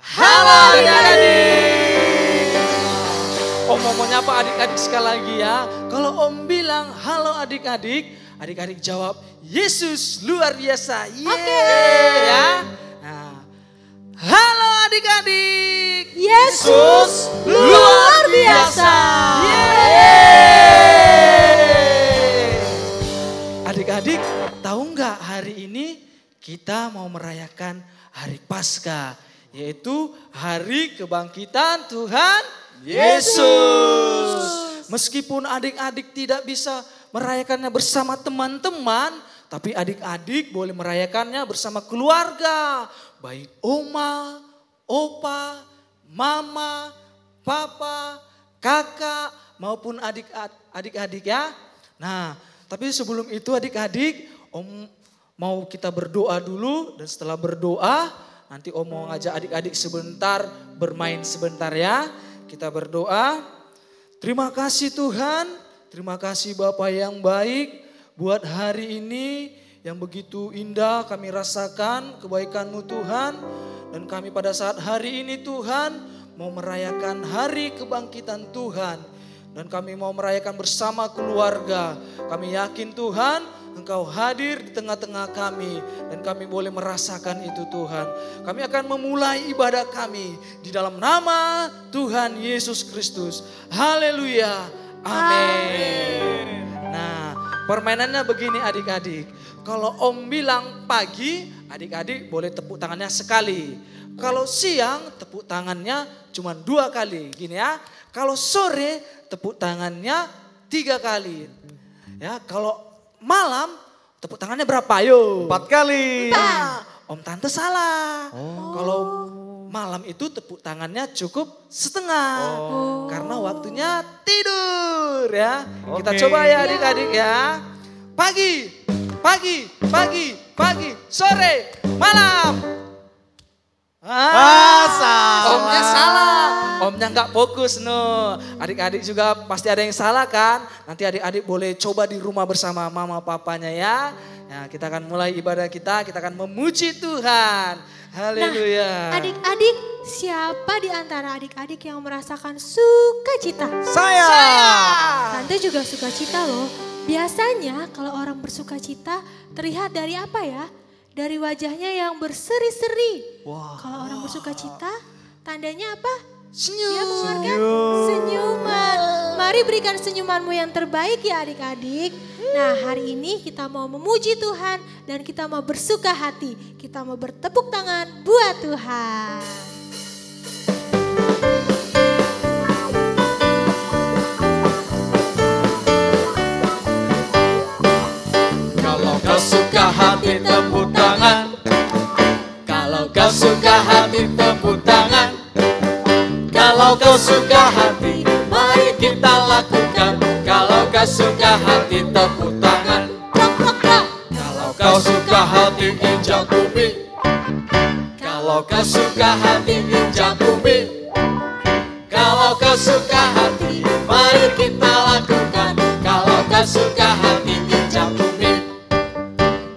Halo adik-adik. Om mau nyapa adik-adik sekali lagi ya. Kalau Om bilang halo adik-adik, adik-adik jawab Yesus luar biasa. Yeay ya. Nah, halo adik-adik. Yesus luar biasa. Yeay. Adik-adik tahu nggak hari ini kita mau merayakan hari Paskah, yaitu hari kebangkitan Tuhan Yesus. Meskipun adik-adik tidak bisa merayakannya bersama teman-teman, tapi adik-adik boleh merayakannya bersama keluarga. Baik oma, opa, mama, papa, kakak, maupun adik-adik ya. Nah, tapi sebelum itu adik-adik, Om mau kita berdoa dulu, dan setelah berdoa nanti Om mau ngajak adik-adik sebentar bermain sebentar ya. Kita berdoa. Terima kasih Tuhan, terima kasih Bapa yang baik buat hari ini yang begitu indah kami rasakan kebaikan-Mu Tuhan. Dan kami pada saat hari ini Tuhan mau merayakan hari kebangkitan Tuhan. Dan kami mau merayakan bersama keluarga. Kami yakin Tuhan Engkau hadir di tengah-tengah kami dan kami boleh merasakan itu Tuhan. Kami akan memulai ibadah kami di dalam nama Tuhan Yesus Kristus. Haleluya. Amin. Nah, permainannya begini adik-adik. Kalau Om bilang pagi, adik-adik boleh tepuk tangannya sekali. Kalau siang, tepuk tangannya cuma 2 kali. Gini ya. Kalau sore, tepuk tangannya 3 kali. Ya, kalau malam tepuk tangannya berapa? Ayo. 4 kali. Nah, Om Tante salah. Kalau malam itu tepuk tangannya cukup setengah. Karena waktunya tidur ya. Kita coba ya adik-adik ya. Pagi, pagi, pagi, pagi, sore, malam. Salah. Omnya salah. Omnya nggak fokus no. Adik-adik juga pasti ada yang salah kan. Nanti adik-adik boleh coba di rumah bersama mama papanya ya. Nah, kita akan mulai ibadah kita akan memuji Tuhan. Haleluya. Nah, adik-adik, siapa di antara adik-adik yang merasakan sukacita? Saya. Tante juga sukacita loh. Biasanya kalau orang bersukacita terlihat dari apa ya? Dari wajahnya yang berseri-seri. Kalau orang bersukacita, tandanya apa? Senyum. Dia mengeluarkan senyuman. Mari berikan senyumanmu yang terbaik ya adik-adik. Nah, hari ini kita mau memuji Tuhan dan kita mau bersuka hati. Kita mau bertepuk tangan buat Tuhan. Kalau kau suka hati tepuk tangan. Kalau kau suka hati tepuk tangan. Kalau kau suka hati, mari kita lakukan. Kalau kau suka hati tepuk tangan. Kalau kau suka hati injak bumi. Kalau kau suka hati injak bumi. Kalau kau suka hati, mari kita lakukan. Kalau kau suka hati injak bumi.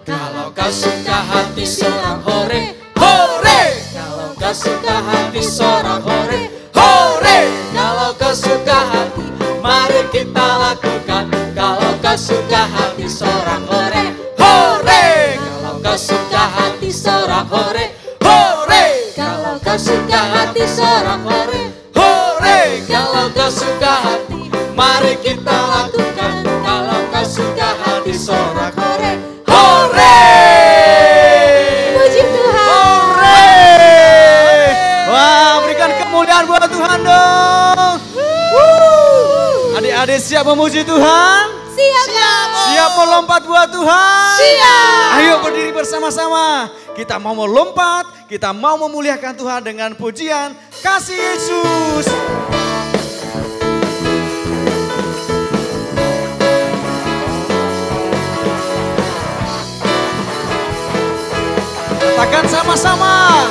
Kalau kau suka hati sorak hore, hore. Kalau kau suka hati sorak hore, hore. Kalau kau suka hati, mari kita lakukan. Kalau kau suka hati sorak hore, hore. Kalau kau suka hati sorak hore, hore. Kalau kau suka hati sorak hore, hore. Kalau kau suka hati, mari kita lakukan. Kalau kau suka hati sorak hore, hore. Puji Tuhan. Hore. Wah, berikan kemuliaan buat Tuhan dong. Adik-adik siap memuji Tuhan? Siap. Siap melompat buat Tuhan? Siap. Ayo berdiri bersama-sama. Kita mau melompat, kita mau memuliakan Tuhan dengan pujian kasih Yesus. Katakan sama-sama.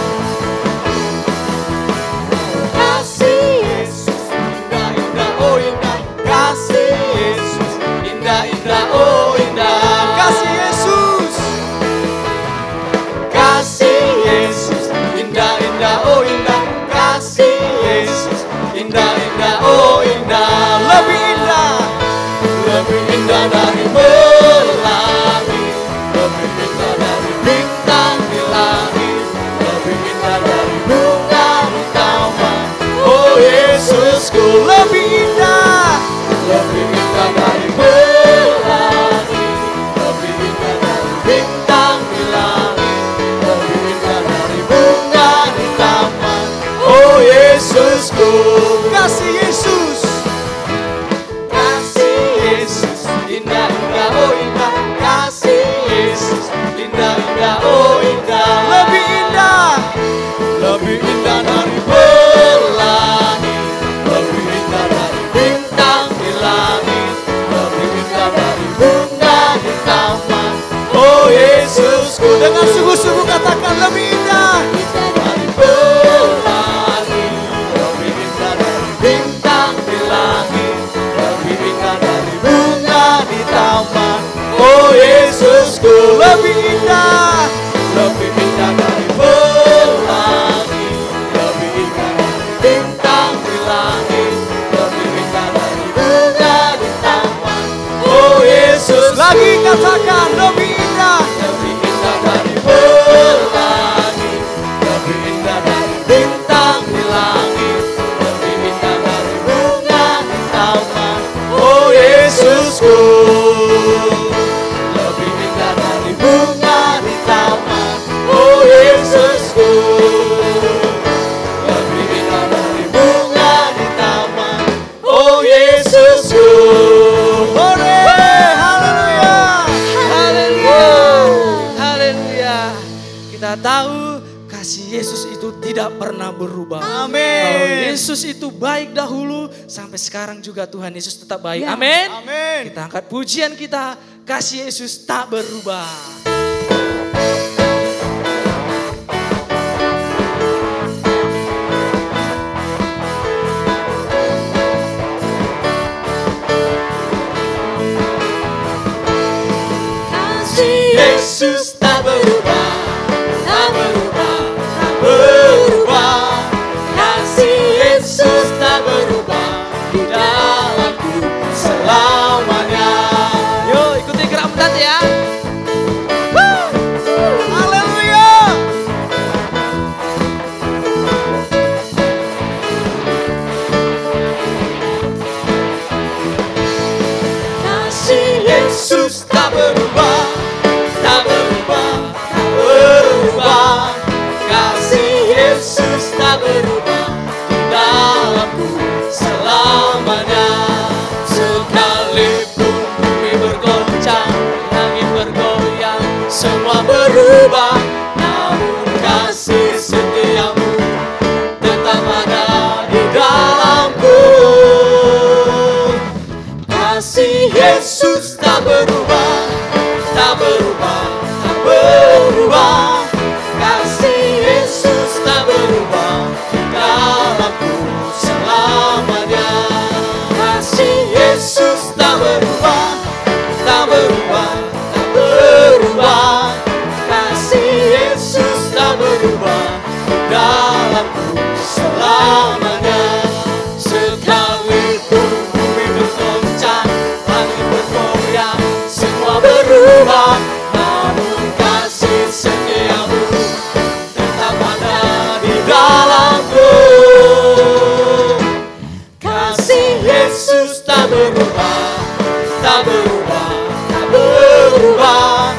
Kasih Yesus, indah, indah, oh indah. Kasih Yesus, indah, indah, oh indah. Kasih Yesus. Kasih Yesus, indah, indah, oh indah. Kasih Yesus, kasih Yesus, indah indah oh indah, kasih Yesus, indah indah oh indah, lebih indah dari pelangi, lebih indah dari bintang di langit, lebih indah dari bunga di taman. Oh Yesusku, dengan sungguh-sungguh katakan lebih indah dari pelangi, lebih indah dari bintang di langit, lebih indah dari bunga di taman. Oh Yesusku, lebih indah dari pelangi, lebih indah dari bintang di langit, lebih indah dari bunga di taman. Oh Yesus, lagi katakan lebih indah dari pelangi, lebih indah dari bintang di langit, lebih indah dari bunga di taman. Oh Yesusku, lebih indah dari bunga di taman. Oh Yesusku, lebih indah dari bunga di taman. Oh Yesusku. Hore, haleluya. Haleluya. Haleluya. Kita tahu kasih Yesus itu tidak pernah berubah. Amin. Kalau Yesus itu baik dahulu, sampai sekarang juga Tuhan Yesus tetap baik. Ya. Amin. Amin. Kita angkat pujian kita, kasih Yesus tak berubah. Kasih Yesus tak berubah, tak berubah, tak berubah. Kasih Yesus tak berubah di dalamku selamanya. Yuk ikuti gerak mendat ya. Haleluya. Kasih Yesus tak berubah, tak berubah, tak berubah. Kasih Yesus tak berubah di dalamku selamanya. Sekalipun bumi bergoncang, langit bergoyang, semua berubah, namun kasih setiamu tetap ada di dalamku. Kasih Yesus tak berubah, tak berubah, tak berubah. Kasih Yesus tak berubah di dalamku selamanya. Kasih Yesus tak berubah, tak berubah, tak berubah. Kasih Yesus tak berubah di dalamku selamanya. Sekalipun bumi bergoncang, langit bergoyang, semua berubah, namun kasih setiamu tetap ada di dalamku. Kasih Yesus tak berubah, tak berubah, tak berubah.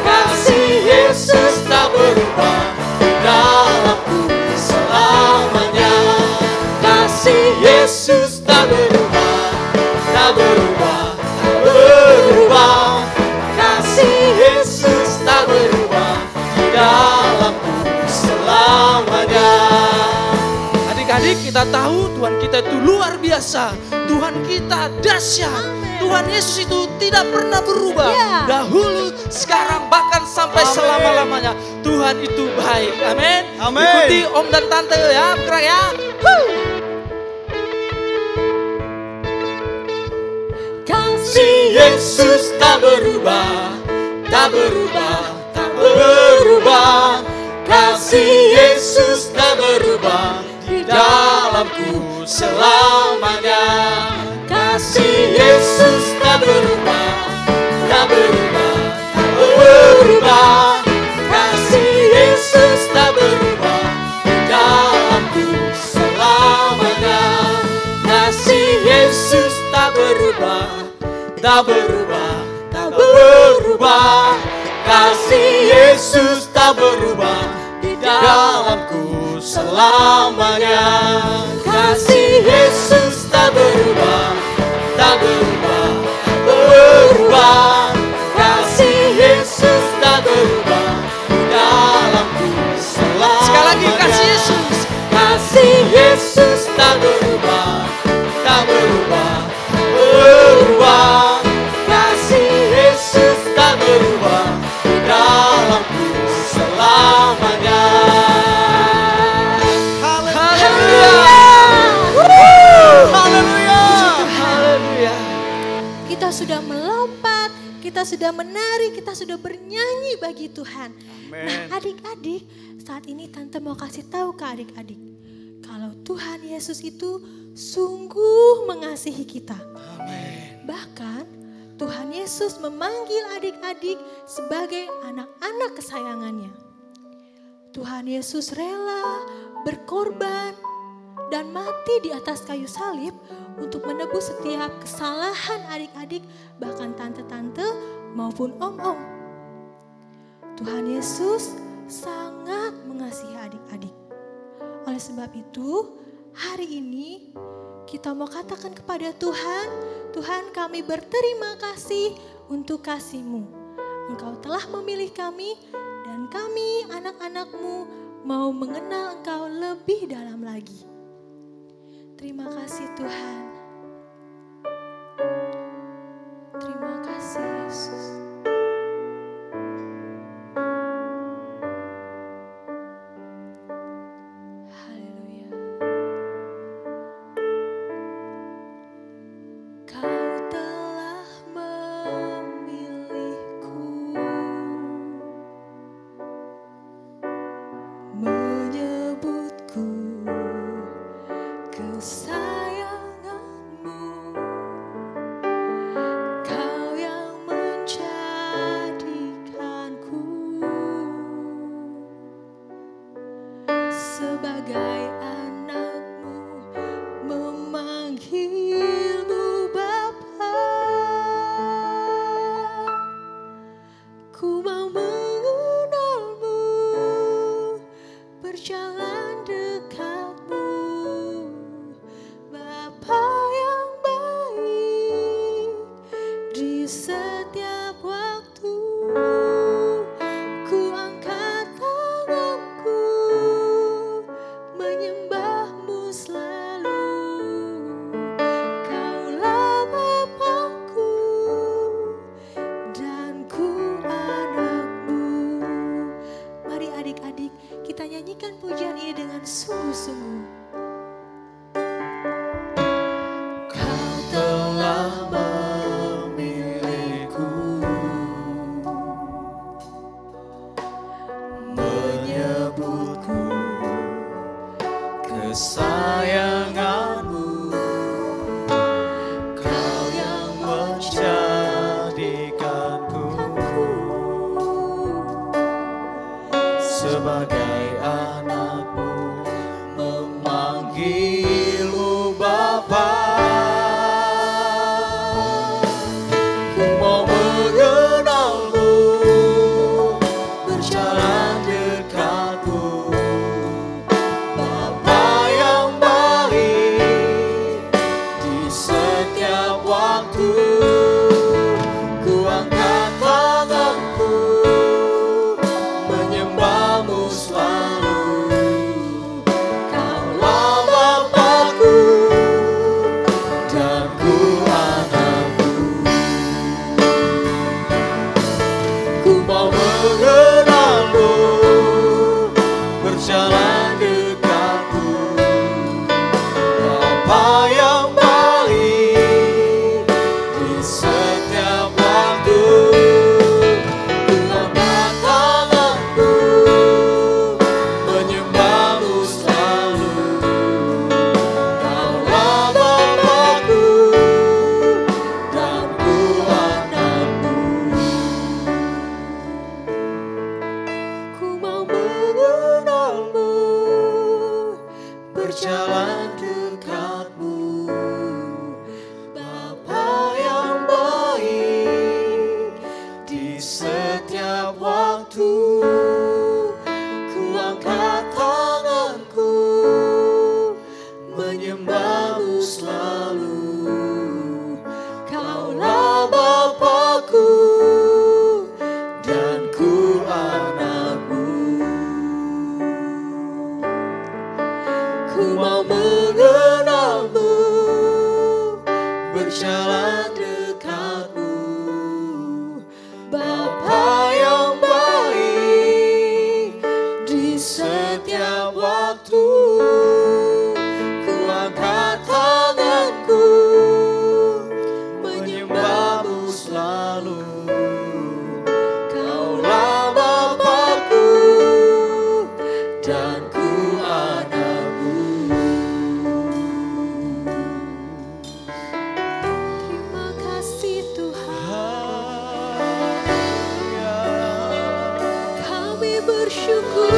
Kasih Yesus tak berubah di dalamku selamanya. Kasih Yesus tak berubah, tak berubah, tak berubah. Kasih Yesus tak berubah di dalamku selamanya. Adik-adik, kita tahu Tuhan kita itu luar biasa. Tuhan kita dahsyat. Tuhan Yesus itu tidak pernah berubah. Ya. Dahulu, sekarang, bahkan sampai Amin. selama-lamanya. Tuhan itu baik. Amin. Amin. Ikuti om dan tante ya, bergerak ya. Kasih Yesus tak berubah, tak berubah, tak berubah. Kasih Yesus tak berubah di dalamku selamanya. Kasih Yesus tak berubah, tak berubah, tak berubah. Kasih Yesus tak berubah di dalamku selamanya. Kasih Yesus tak berubah, tak berubah, tak berubah. Kasih Yesus tak berubah di dalamku selamanya. kasih Yesus tak berubah, tak berubah, berubah. Kasih Yesus tak berubah dalamku selalu. Sekali lagi, kasih Yesus. Kasih Yesus tak berubah, tak berubah, berubah. Kasih Yesus tak berubah dalamku selamanya. Haleluya. Kita sudah melompat, kita sudah menari, kita sudah bernyanyi bagi Tuhan. Nah adik-adik, saat ini Tante mau kasih tahu ke adik-adik. Kalau Tuhan Yesus itu sungguh mengasihi kita. Bahkan Tuhan Yesus memanggil adik-adik sebagai anak-anak kesayangannya. Tuhan Yesus rela berkorban dan mati di atas kayu salib untuk menebus setiap kesalahan adik-adik, bahkan tante-tante maupun om-om. Tuhan Yesus sangat mengasihi adik-adik. Oleh sebab itu, hari ini kita mau katakan kepada Tuhan, Tuhan kami berterima kasih untuk kasih-Mu. Engkau telah memilih kami dan kami anak-anak-Mu mau mengenal Engkau lebih dalam lagi. Terima kasih Tuhan. Terima kasih Yesus. Haleluya. Kau telah memilihku, menyebutku kesayanganmu. Kau yang menjadikanku sebagai anakmu, memanggilmu Bapa. Ku mau mengenalmu, berjalan dekatmu, Bapa yang baik di setiap waktu. Ku angkat tanganku, menyembahmu selalu. Kaulah Bapakku dan ku anakmu. Mari adik-adik kita nyanyikan pujian ini dengan sungguh-sungguh. Kau telah memilihku, menyebutku kesayanganmu. Kau yang menjadikanku sebagai anakmu, memanggilmu Bapa. Ku mau mengenalmu, berjalan dekatmu, Bapa yang baik di setiap waktu. Ku angkat tanganku, menyembahmu selalu. Kaulah Bapakku dan ku anakmu. Ku mau mengenalmu, berjalan dekatmu, Bapa yang baik di setiap waktu. Ku angkat tanganku, menyembahmu selalu. Kaulah Bapakku dan ku anakmu. Ku mau mengenalmu, ku mau mengenalmu, berjalan dekatmu, Bapa yang baik di setiap waktu. Ku angkat tanganku menyembahmu selalu. Kaulah Bapakku dan ku anakmu. Terima kasih Tuhan. Kami bersyukur.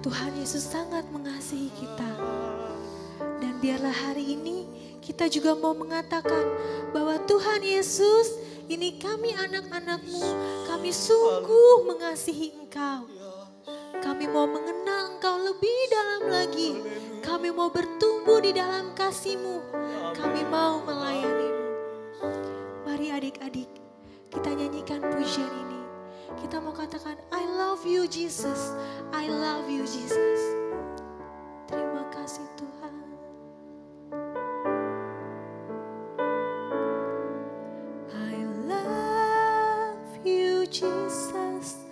Tuhan Yesus sangat mengasihi kita. Dan biarlah hari ini kita juga mau mengatakan bahwa Tuhan Yesus, ini kami anak-anak-Mu, kami sungguh mengasihi Engkau. Kami mau mengenal Engkau lebih dalam lagi. Kami mau bertumbuh di dalam kasih-Mu. Kami mau melayani-Mu. Mari adik-adik, kita nyanyikan pujian ini. Kita mau katakan, I love you Jesus, I love you Jesus. Terima kasih Tuhan. I love you Jesus,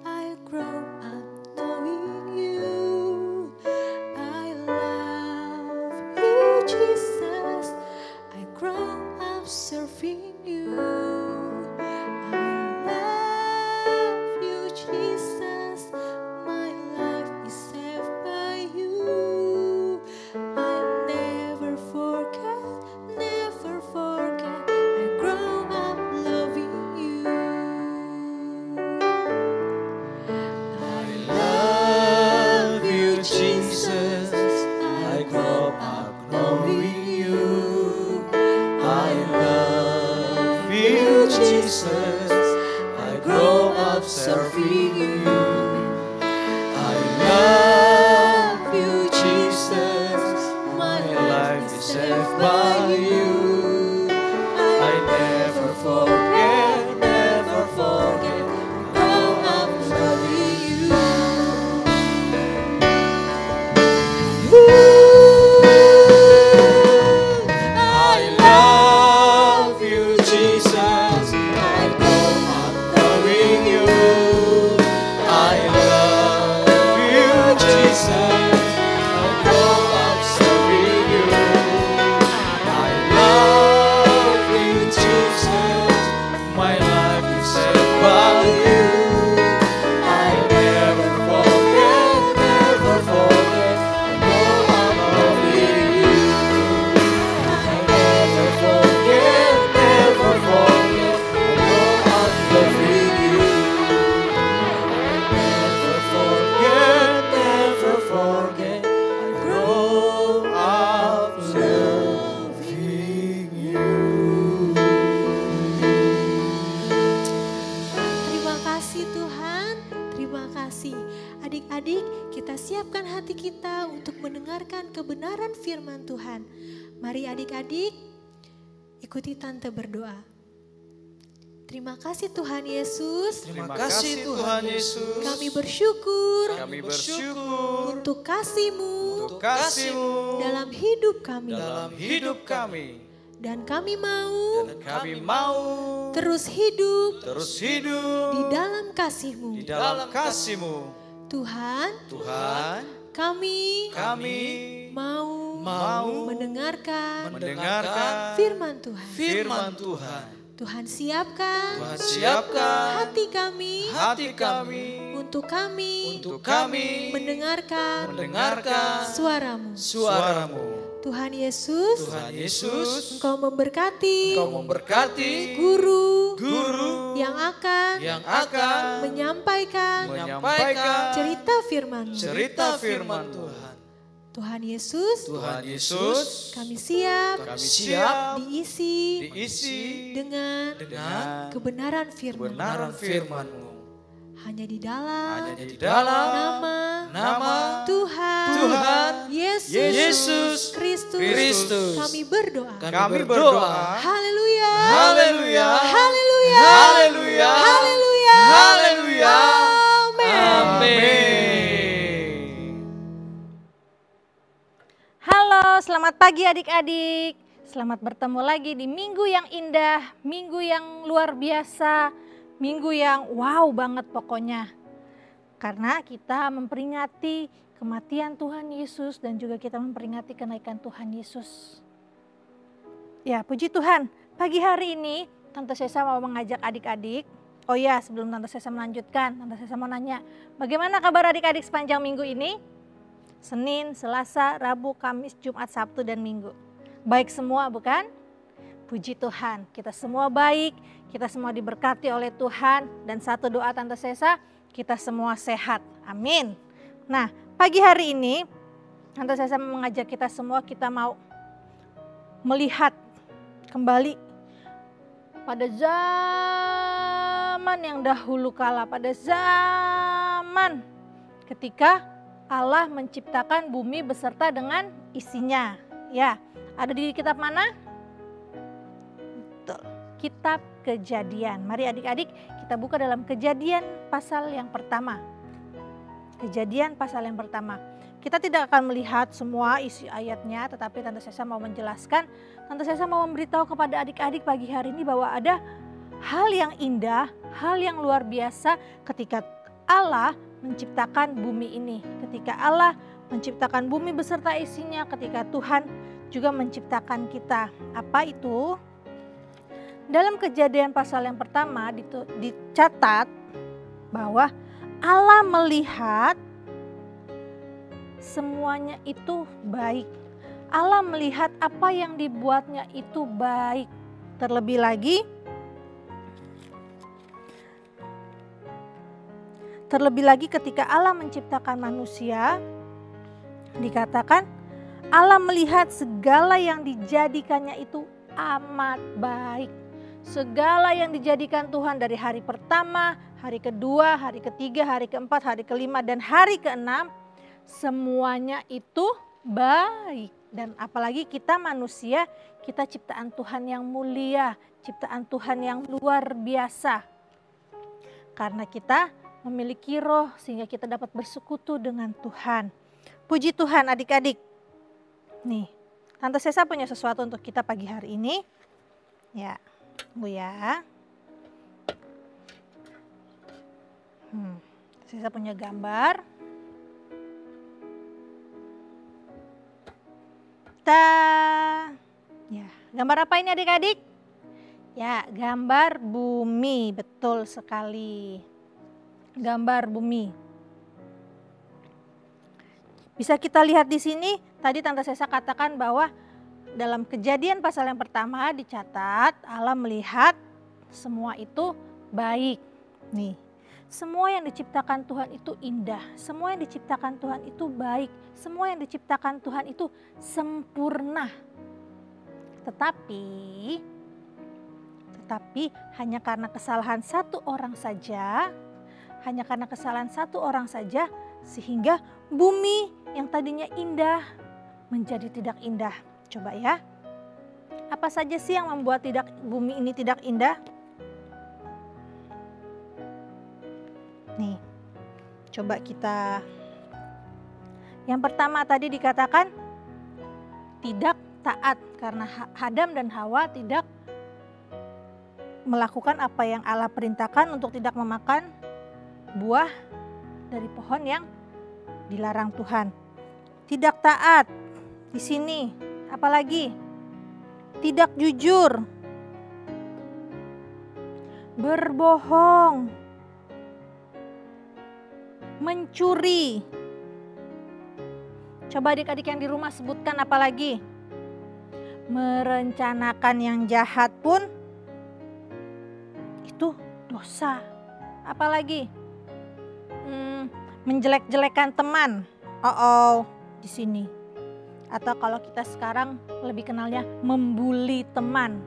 I grow up knowing you. I love you Jesus, I grow up serving you. Jesus, my life is saved by you. I never forget, I grow up loving you. I love you, Jesus. I grow up knowing you. I love you, Jesus. I grow up serving you. I love you, Jesus. My life is saved by you. I never forget, grow up loving you. I love you, Jesus. I grow up knowing you. I love you, Jesus. I grow up serving you. I love you, Jesus. My life is saved by you. I never forget, I grow up loving you. I never forget, I grow up loving you. Never forget, I grow up loving you. Terima kasih Tuhan, terima kasih. Adik-adik, kita siapkan hati kita untuk mendengarkan kebenaran firman Tuhan. Mari adik-adik, ikuti Tante berdoa. Terima kasih Tuhan Yesus. Terima kasih Tuhan Yesus. Kami bersyukur Kami bersyukur untuk kasih-Mu untuk kasih-Mu dalam hidup kami. dalam hidup kami. Dan kami mau Dan kami mau terus hidup terus hidup di dalam kasih-Mu. di dalam kasih-Mu. Tuhan, Tuhan, kami kami mau mendengarkan mendengarkan firman Tuhan. firman Tuhan. Tuhan siapkan Tuhan siapkan hati kami hati kami untuk kami mendengarkan suara-Mu. suara-Mu. Tuhan Yesus, Tuhan Yesus, Engkau memberkati Engkau memberkati guru guru yang yang akan menyampaikan menyampaikan cerita firman-Mu. cerita firman Tuhan. Tuhan Yesus, Tuhan Yesus, kami siap kami siap diisi diisi dengan dengan kebenaran firman. kebenaran firman-Mu. Hanya di dalam Hanya di dalam nama Tuhan Yesus Kristus Kristus. kami berdoa. kami berdoa. Haleluya. Haleluya. Haleluya. Haleluya. Haleluya. Haleluya. Amin. Amin. Halo, selamat pagi adik-adik. Selamat bertemu lagi di minggu yang indah, minggu yang luar biasa, minggu yang wow banget pokoknya. Karena kita memperingati kematian Tuhan Yesus dan juga kita memperingati kenaikan Tuhan Yesus. Ya, puji Tuhan. Pagi hari ini Tante Sesa mau mengajak adik-adik. Oh ya, sebelum Tante Sesa melanjutkan, Tante Sesa mau nanya, bagaimana kabar adik-adik sepanjang minggu ini? Senin, Selasa, Rabu, Kamis, Jumat, Sabtu, dan Minggu. Baik semua bukan? Puji Tuhan, kita semua baik, kita semua diberkati oleh Tuhan. Dan satu doa Tante Sesa, kita semua sehat. Amin. Nah, pagi hari ini Tante Sesa mengajak kita semua, kita mau melihat kembali pada zaman yang dahulu kala, pada zaman ketika Allah menciptakan bumi beserta dengan isinya. Ya, ada di kitab mana? Betul, kitab Kejadian. Mari adik-adik kita buka dalam Kejadian pasal yang pertama. Kejadian pasal yang pertama. Kita tidak akan melihat semua isi ayatnya, tetapi Tante Sesa mau menjelaskan. Tante Sesa mau memberitahu kepada adik-adik pagi hari ini bahwa ada hal yang indah, hal yang luar biasa ketika Allah menciptakan bumi ini. Ketika Allah menciptakan bumi beserta isinya, ketika Tuhan juga menciptakan kita. Apa itu? Dalam Kejadian pasal yang pertama dicatat bahwa Allah melihat semuanya itu baik. Allah melihat apa yang dibuatnya itu baik. Terlebih lagi ketika Allah menciptakan manusia, dikatakan Allah melihat segala yang dijadikannya itu amat baik. Segala yang dijadikan Tuhan dari hari pertama, hari kedua, hari ketiga, hari keempat, hari kelima, dan hari keenam, semuanya itu baik. Dan apalagi kita manusia, kita ciptaan Tuhan yang mulia, ciptaan Tuhan yang luar biasa. Karena kita memiliki roh sehingga kita dapat bersekutu dengan Tuhan. Puji Tuhan adik-adik. Nih, Tante Sesa punya sesuatu untuk kita pagi hari ini. Ya, Bu ya. Sesa punya gambar. Ya, gambar apa ini adik-adik? Ya, gambar bumi, betul sekali. Gambar bumi. Bisa kita lihat di sini, tadi Tante Sesa katakan bahwa dalam Kejadian pasal yang pertama dicatat Allah melihat semua itu baik. Nih, semua yang diciptakan Tuhan itu indah, semua yang diciptakan Tuhan itu baik, semua yang diciptakan Tuhan itu sempurna. Tetapi hanya karena kesalahan satu orang saja, sehingga bumi yang tadinya indah menjadi tidak indah. Coba ya, apa saja sih yang membuat bumi ini tidak indah? Nih, coba kita. Yang pertama tadi dikatakan tidak taat karena Adam dan Hawa tidak melakukan apa yang Allah perintahkan untuk tidak memakan buah dari pohon yang dilarang Tuhan. Tidak taat di sini, apalagi tidak jujur, berbohong, mencuri. Coba adik-adik yang di rumah sebutkan apalagi. Merencanakan yang jahat pun itu dosa. Apalagi menjelek-jelekan teman. Di sini. Atau kalau kita sekarang lebih kenalnya membuli teman.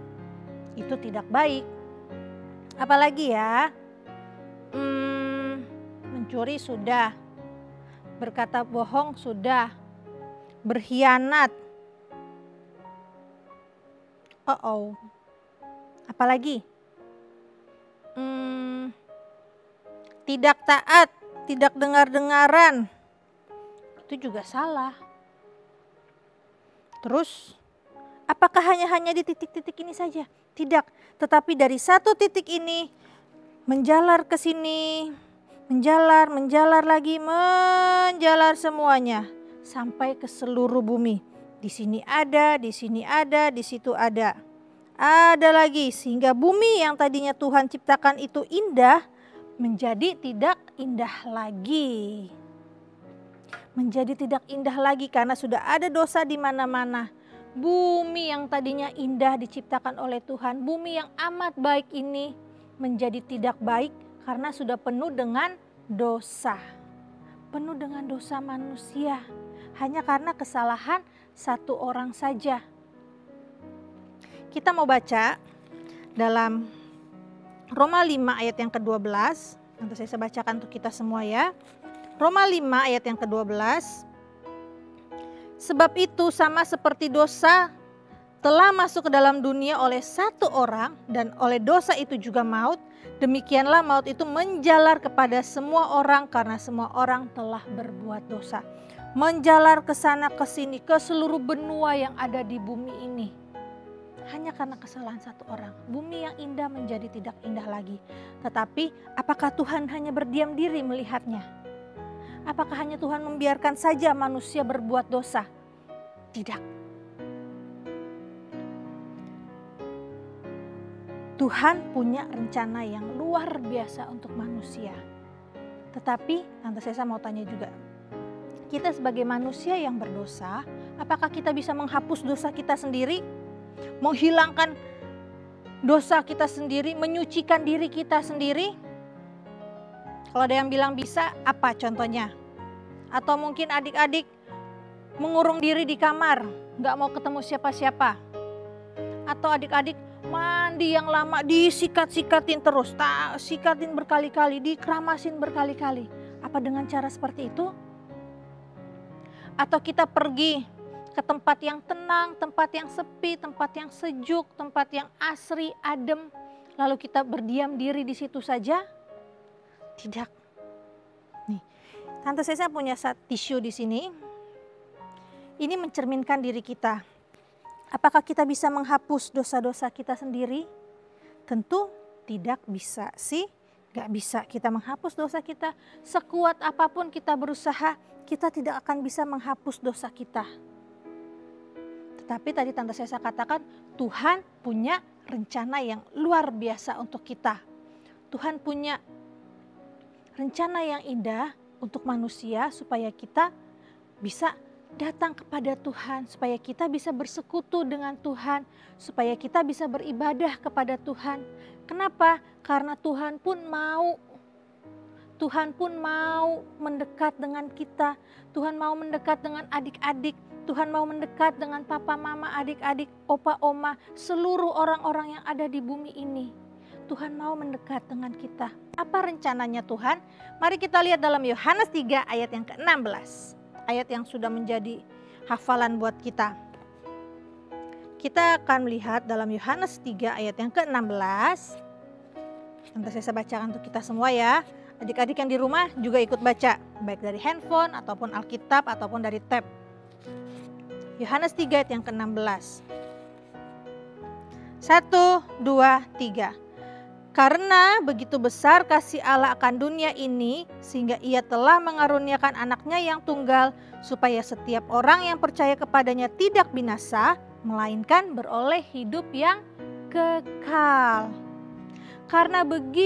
Itu tidak baik. Apalagi ya? Mencuri sudah. Berkata bohong sudah. Berkhianat. Apalagi? Tidak taat, tidak dengar-dengaran. Itu juga salah. Terus, apakah hanya di titik-titik ini saja? Tidak, tetapi dari satu titik ini menjalar ke sini, menjalar lagi, menjalar semuanya sampai ke seluruh bumi. Di sini ada, di sini ada, di situ ada. Ada lagi sehingga bumi yang tadinya Tuhan ciptakan itu indah menjadi tidak indah lagi. Menjadi tidak indah lagi karena sudah ada dosa di mana-mana. Bumi yang tadinya indah diciptakan oleh Tuhan, bumi yang amat baik ini menjadi tidak baik karena sudah penuh dengan dosa. Penuh dengan dosa manusia hanya karena kesalahan satu orang saja. Kita mau baca dalam Roma 5 ayat yang ke-12. Nanti saya bacakan untuk kita semua ya. Roma 5 ayat yang ke-12. Sebab itu sama seperti dosa telah masuk ke dalam dunia oleh satu orang dan oleh dosa itu juga maut. Demikianlah maut itu menjalar kepada semua orang karena semua orang telah berbuat dosa. Menjalar ke sana ke sini ke seluruh benua yang ada di bumi ini. Hanya karena kesalahan satu orang. Bumi yang indah menjadi tidak indah lagi. Tetapi apakah Tuhan hanya berdiam diri melihatnya? Apakah hanya Tuhan membiarkan saja manusia berbuat dosa? Tidak. Tuhan punya rencana yang luar biasa untuk manusia. Tetapi Tante Sesa mau tanya juga. Kita sebagai manusia yang berdosa, apakah kita bisa menghapus dosa kita sendiri? Menghilangkan dosa kita sendiri, menyucikan diri kita sendiri? Kalau ada yang bilang bisa, apa contohnya? Atau mungkin adik-adik mengurung diri di kamar, gak mau ketemu siapa-siapa. Atau adik-adik mandi yang lama disikat-sikatin terus, sikatin berkali-kali, dikeramasin berkali-kali. Apa dengan cara seperti itu? Atau kita pergi ke tempat yang tenang, tempat yang sepi, tempat yang sejuk, tempat yang asri, adem. Lalu kita berdiam diri di situ saja? Tidak. Nih, Tante Sesa punya tisu di sini. Ini mencerminkan diri kita. Apakah kita bisa menghapus dosa-dosa kita sendiri? Tentu tidak bisa sih. Gak bisa kita menghapus dosa kita. Sekuat apapun kita berusaha, kita tidak akan bisa menghapus dosa kita. Tetapi tadi Tante Sesa katakan Tuhan punya rencana yang luar biasa untuk kita. Tuhan punya rencana yang indah untuk manusia supaya kita bisa datang kepada Tuhan, supaya kita bisa bersekutu dengan Tuhan, supaya kita bisa beribadah kepada Tuhan. Kenapa? Karena Tuhan pun mau. Tuhan pun mau mendekat dengan kita. Tuhan mau mendekat dengan adik-adik. Tuhan mau mendekat dengan papa, mama, adik-adik, opa, oma, seluruh orang-orang yang ada di bumi ini. Tuhan mau mendekat dengan kita. Apa rencananya Tuhan? Mari kita lihat dalam Yohanes 3 ayat yang ke-16. Ayat yang sudah menjadi hafalan buat kita. Kita akan melihat dalam Yohanes 3 ayat yang ke-16. Nanti saya bacakan untuk kita semua ya. Adik-adik yang di rumah juga ikut baca, baik dari handphone ataupun Alkitab ataupun dari tab. Yohanes 3 ayat yang ke-16. 1, 2, 3. Karena begitu besar kasih Allah akan dunia ini, sehingga Ia telah mengaruniakan anaknya yang tunggal, supaya setiap orang yang percaya kepadanya tidak binasa, melainkan beroleh hidup yang kekal. Karena begitu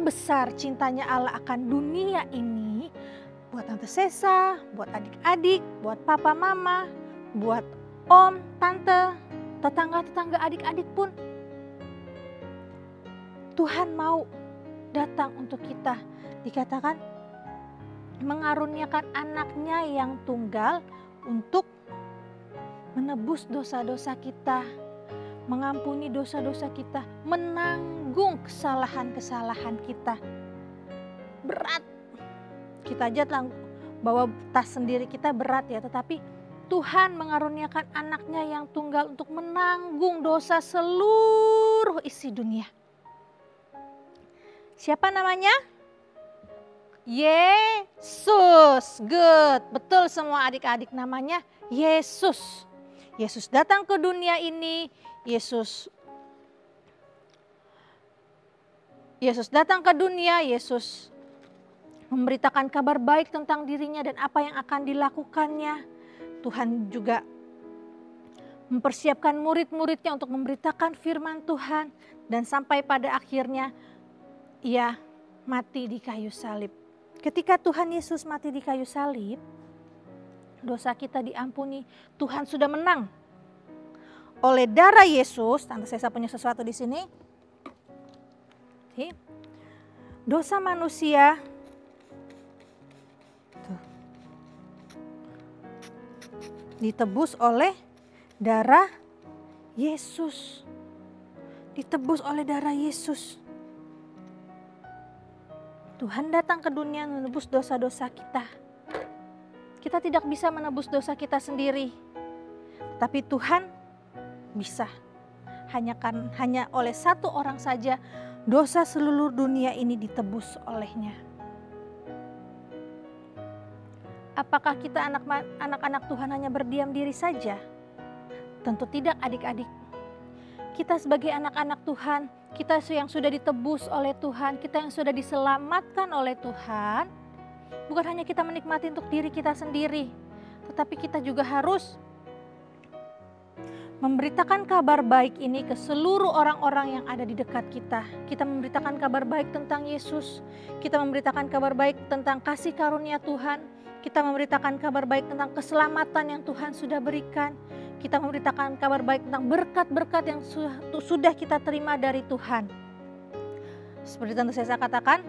besar cintanya Allah akan dunia ini, buat Tante Sesa, buat adik-adik, buat papa mama, buat om, tante, tetangga-tetangga adik-adik pun, Tuhan mau datang untuk kita. Dikatakan mengaruniakan anaknya yang tunggal untuk menebus dosa-dosa kita, mengampuni dosa-dosa kita, menanggung kesalahan-kesalahan kita. Berat. Kita aja bawa tas sendiri kita berat ya, tetapi Tuhan mengaruniakan anaknya yang tunggal untuk menanggung dosa seluruh isi dunia. Siapa namanya? Yesus. Good. Betul semua adik-adik, namanya Yesus. Yesus datang ke dunia ini, Yesus datang ke dunia, Yesus memberitakan kabar baik tentang dirinya dan apa yang akan dilakukannya. Tuhan juga mempersiapkan murid-muridnya untuk memberitakan firman Tuhan. Dan sampai pada akhirnya Ia mati di kayu salib. Ketika Tuhan Yesus mati di kayu salib, dosa kita diampuni. Tuhan sudah menang. Oleh darah Yesus, Tante Sesa punya sesuatu di sini. Dosa manusia ditebus oleh darah Yesus. Ditebus oleh darah Yesus. Tuhan datang ke dunia menebus dosa-dosa kita. Kita tidak bisa menebus dosa kita sendiri. Tapi Tuhan bisa. Hanya oleh satu orang saja dosa seluruh dunia ini ditebus olehnya. Apakah kita anak-anak Tuhan hanya berdiam diri saja? Tentu tidak adik-adik. Kita sebagai anak-anak Tuhan, kita yang sudah ditebus oleh Tuhan, kita yang sudah diselamatkan oleh Tuhan, bukan hanya kita menikmati untuk diri kita sendiri, tetapi kita juga harus memberitakan kabar baik ini ke seluruh orang-orang yang ada di dekat kita. Kita memberitakan kabar baik tentang Yesus, kita memberitakan kabar baik tentang kasih karunia Tuhan, kita memberitakan kabar baik tentang keselamatan yang Tuhan sudah berikan. Kita memberitakan kabar baik tentang berkat-berkat yang sudah kita terima dari Tuhan. Seperti Tante Sesa katakan,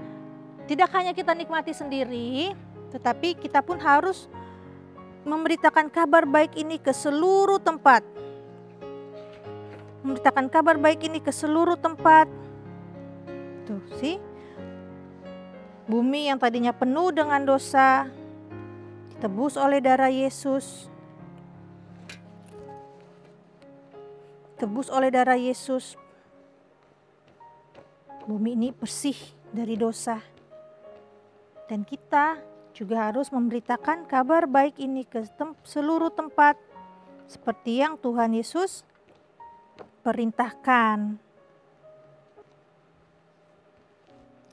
tidak hanya kita nikmati sendiri, tetapi kita pun harus memberitakan kabar baik ini ke seluruh tempat. Memberitakan kabar baik ini ke seluruh tempat. Tuh, sih. Bumi yang tadinya penuh dengan dosa, ditebus oleh darah Yesus. Tebus oleh darah Yesus. Bumi ini bersih dari dosa. Dan kita juga harus memberitakan kabar baik ini ke seluruh tempat. Seperti yang Tuhan Yesus perintahkan.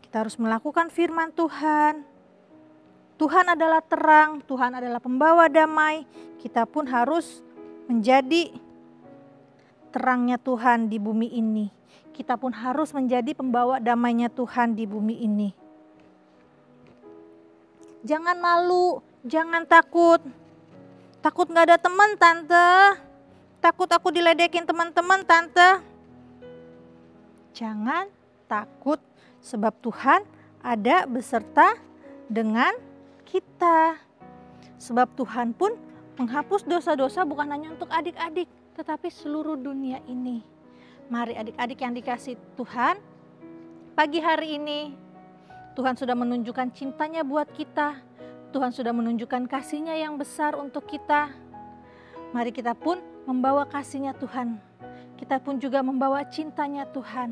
Kita harus melakukan firman Tuhan. Tuhan adalah terang, Tuhan adalah pembawa damai. Kita pun harus menjadi terangnya Tuhan di bumi ini. Kita pun harus menjadi pembawa damainya Tuhan di bumi ini. Jangan malu, jangan takut. Takut gak ada teman, Tante. Takut aku diledekin teman-teman, Tante. Jangan takut, sebab Tuhan ada beserta dengan kita. Sebab Tuhan pun menghapus dosa-dosa bukan hanya untuk adik-adik, tetapi seluruh dunia ini. Mari adik-adik yang dikasih Tuhan, pagi hari ini Tuhan sudah menunjukkan cintanya buat kita. Tuhan sudah menunjukkan kasihnya yang besar untuk kita. Mari kita pun membawa kasihnya Tuhan. Kita pun juga membawa cintanya Tuhan.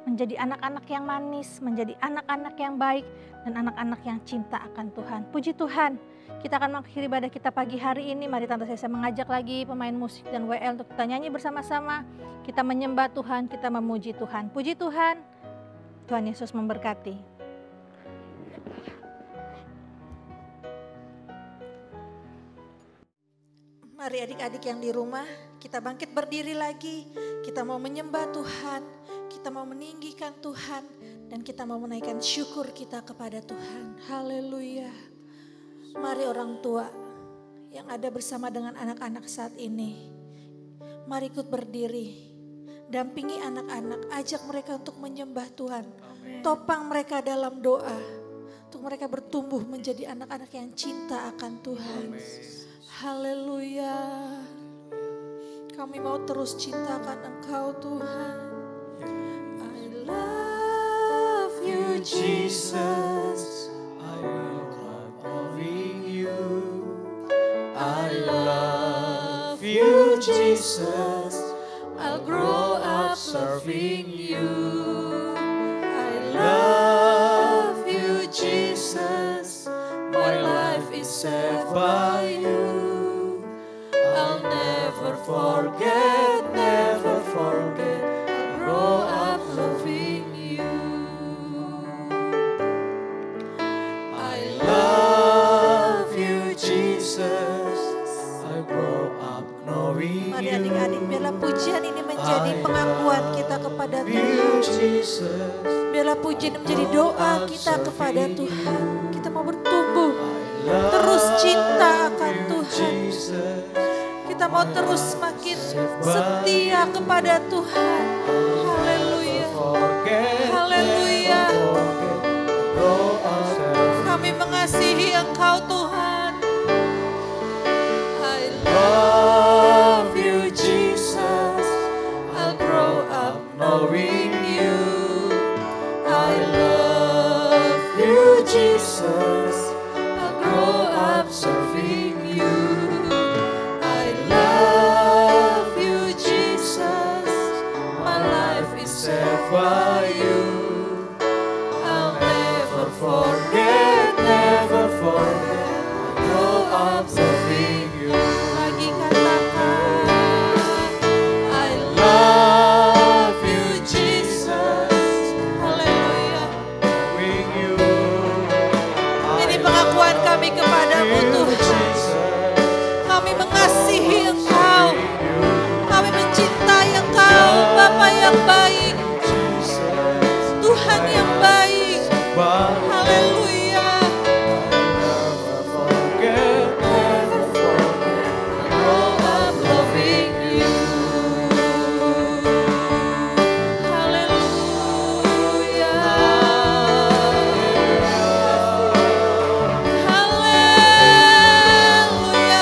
menjadi anak-anak yang manis, menjadi anak-anak yang baik, dan anak-anak yang cinta akan Tuhan. Puji Tuhan, kita akan mengakhiri ibadah kita pagi hari ini. Mari Tante Sesa mengajak lagi pemain musik dan WL untuk kita nyanyi bersama-sama. Kita menyembah Tuhan, kita memuji Tuhan. Puji Tuhan, Tuhan Yesus memberkati. Mari adik-adik yang di rumah, kita bangkit berdiri lagi. Kita mau menyembah Tuhan, kita mau meninggikan Tuhan, dan kita mau menaikkan syukur kita kepada Tuhan. Haleluya. Mari orang tua yang ada bersama dengan anak-anak saat ini, mari ikut berdiri. Dampingi anak-anak, ajak mereka untuk menyembah Tuhan. Topang mereka dalam doa, untuk mereka bertumbuh menjadi anak-anak yang cinta akan Tuhan. Haleluya. Kami mau terus cintakan Engkau Tuhan. I love you Jesus. I will cry loving you. I love you Jesus. I'll grow up serving you. I love you Jesus. My life is saved by you. I'll never forget, never forget. I'll grow up loving you. I love you Jesus. I grow up knowing Mari you. adik-adik, biarlah pujian ini menjadi pengakuan kita kepada You Tuhan. Jesus. Biarlah pujian ini menjadi doa kita kepada Tuhan. Kita mau bertumbuh, terus cinta akan Tuhan. Jesus. Kita mau terus semakin setia kepada Tuhan. Haleluya. Haleluya. Kami mengasihi Engkau Tuhan. I Love you Jesus. I'll grow up knowing you. I love you Jesus. I'll grow up serving you. I love you Jesus. My life is saved by you. I'll never forget, never forget. I'll grow up serving you. lagi katakan, I love you Jesus. haleluya. Knowing you. Ini pengakuan kami kepadamu Tuhan. Kami mengasihi Engkau. Kami mencintai Engkau, Bapa yang baik, Tuhan yang baik. Haleluya. Never forget, never forget. Grow up loving you. Haleluya. Haleluya.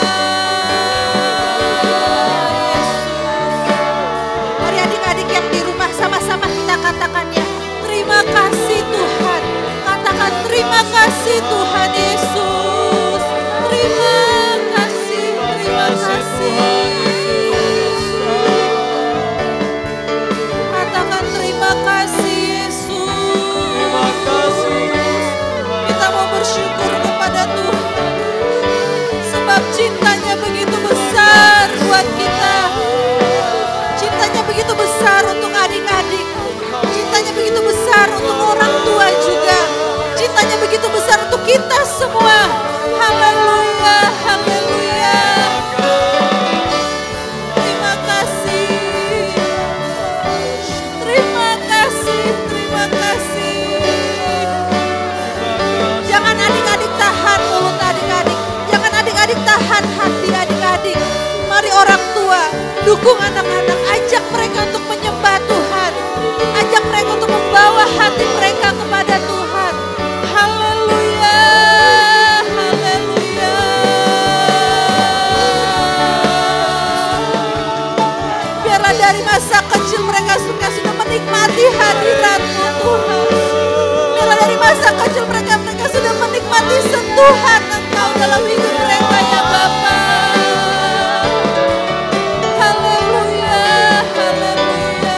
Mari adik-adik yang di rumah sama-sama kita katakan ya. Terima kasih Tuhan. Katakan terima kasih Tuhan Yesus. Terima kasih, terima kasih. Katakan terima kasih Yesus. Terima kasih. Kita mau bersyukur kepada Tuhan. Sebab cintanya begitu besar buat kita. Cintanya begitu besar untuk adik-adik. Cintanya begitu besar untuk orang tua juga. Cintanya begitu besar untuk kita semua. Haleluya, haleluya. Terima kasih. Terima kasih, terima kasih. Jangan adik-adik tahan mulut adik-adik. Jangan adik-adik tahan hati adik-adik. Mari orang tua, dukung anak-anak. Ajak mereka untuk menyembah Tuhan. Ajak mereka untuk membawa hati mereka kepada Tuhan. Haleluya, haleluya. Biarlah dari masa kecil mereka sudah menikmati hadirat-Mu Tuhan. Biarlah dari masa kecil mereka sudah menikmati sentuhan Engkau dalam hidup mereka ya Bapa. Haleluya, haleluya.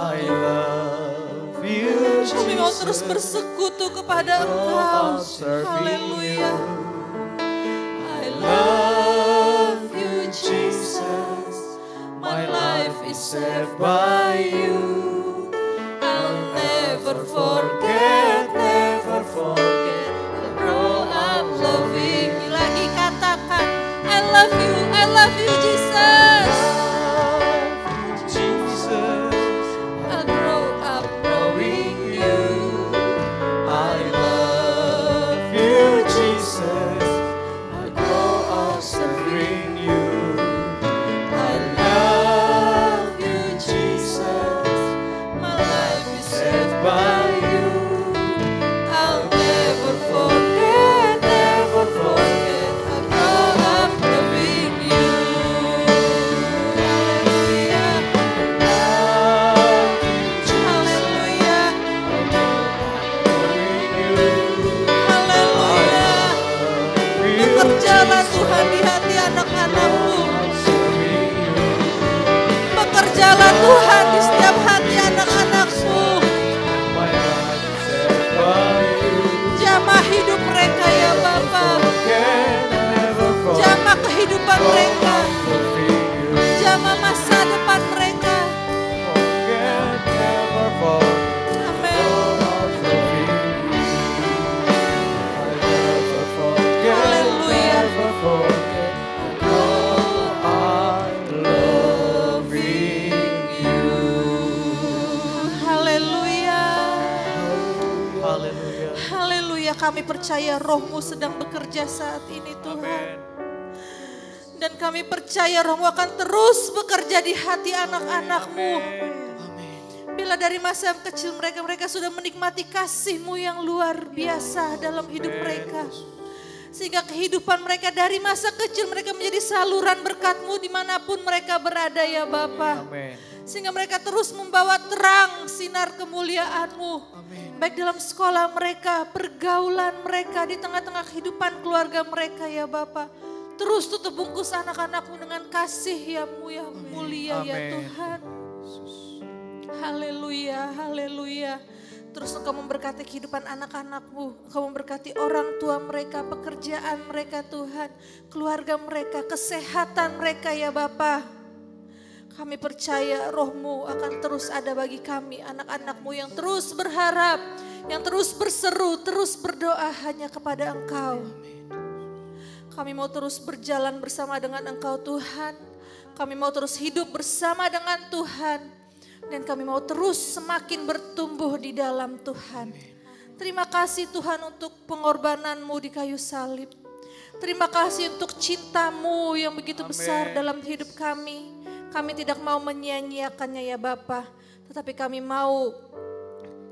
I love you, Kami mau terus Jesus. bersekutu kepada Engkau. I'll serve Haleluya. I love you, Jesus. My life is saved by you. I'll never forget, never forget. I'll grow up loving you. Lagi katakan, I love you Jesus. Jesus, I'll grow up knowing you. I love you, Jesus. I'll grow up serving you. I love you, Jesus. My life is saved by you. I'll never forget, never forget. I'll grow up loving you. Haleluya. Bekerjalah Tuhan di hati anak-anak-Mu. Bekerjalah Tuhan di setiap hati anak-anak-Mu. Jamah hidup mereka ya Bapa. Jamah kehidupan mereka. Jamah masa depan mereka. Amin. Haleluya. Haleluya. Haleluya. Kami percaya Roh-Mu sedang bekerja saat ini Tuhan. Dan kami percaya Roh-Mu akan terus bekerja di hati anak-anak-Mu. Bila dari masa kecil mereka sudah menikmati kasih-Mu yang luar biasa dalam hidup mereka. Sehingga kehidupan mereka dari masa kecil mereka menjadi saluran berkat-Mu dimanapun mereka berada ya Bapa. Sehingga mereka terus membawa terang sinar kemuliaan-Mu. Baik dalam sekolah mereka, pergaulan mereka, di tengah-tengah kehidupan keluarga mereka ya Bapa. Terus tutup bungkus anak-anak-Mu dengan kasih yang mulia ya Tuhan. Haleluya, haleluya. Terus Engkau memberkati kehidupan anak-anak-Mu. Engkau memberkati orang tua mereka, pekerjaan mereka Tuhan. Keluarga mereka, kesehatan mereka ya Bapa. Kami percaya Roh-Mu akan terus ada bagi kami, anak-anak-Mu yang terus berharap, yang terus berseru, terus berdoa hanya kepada Engkau. Kami mau terus berjalan bersama dengan Engkau Tuhan. Kami mau terus hidup bersama dengan Tuhan. Dan kami mau terus semakin bertumbuh di dalam Tuhan. Terima kasih Tuhan untuk pengorbanan-Mu di kayu salib. Terima kasih untuk cinta-Mu yang begitu besar dalam hidup kami. Kami tidak mau menyia-nyiakannya ya Bapa. Tetapi kami mau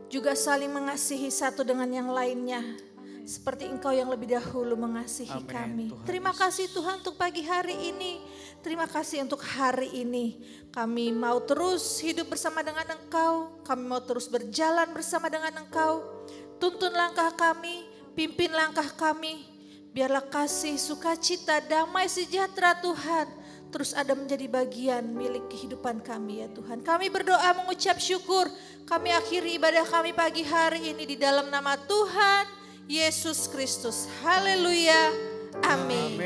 juga saling mengasihi satu dengan yang lainnya. Seperti Engkau yang lebih dahulu mengasihi kami. Terima kasih Tuhan untuk pagi hari ini. Terima kasih untuk hari ini. Kami mau terus hidup bersama dengan Engkau. Kami mau terus berjalan bersama dengan Engkau. Tuntun langkah kami, pimpin langkah kami. Biarlah kasih, sukacita, damai, sejahtera Tuhan terus ada menjadi bagian milik kehidupan kami ya Tuhan. Kami berdoa mengucap syukur. Kami akhiri ibadah kami pagi hari ini di dalam nama Tuhan Yesus Kristus. Haleluya. Amin.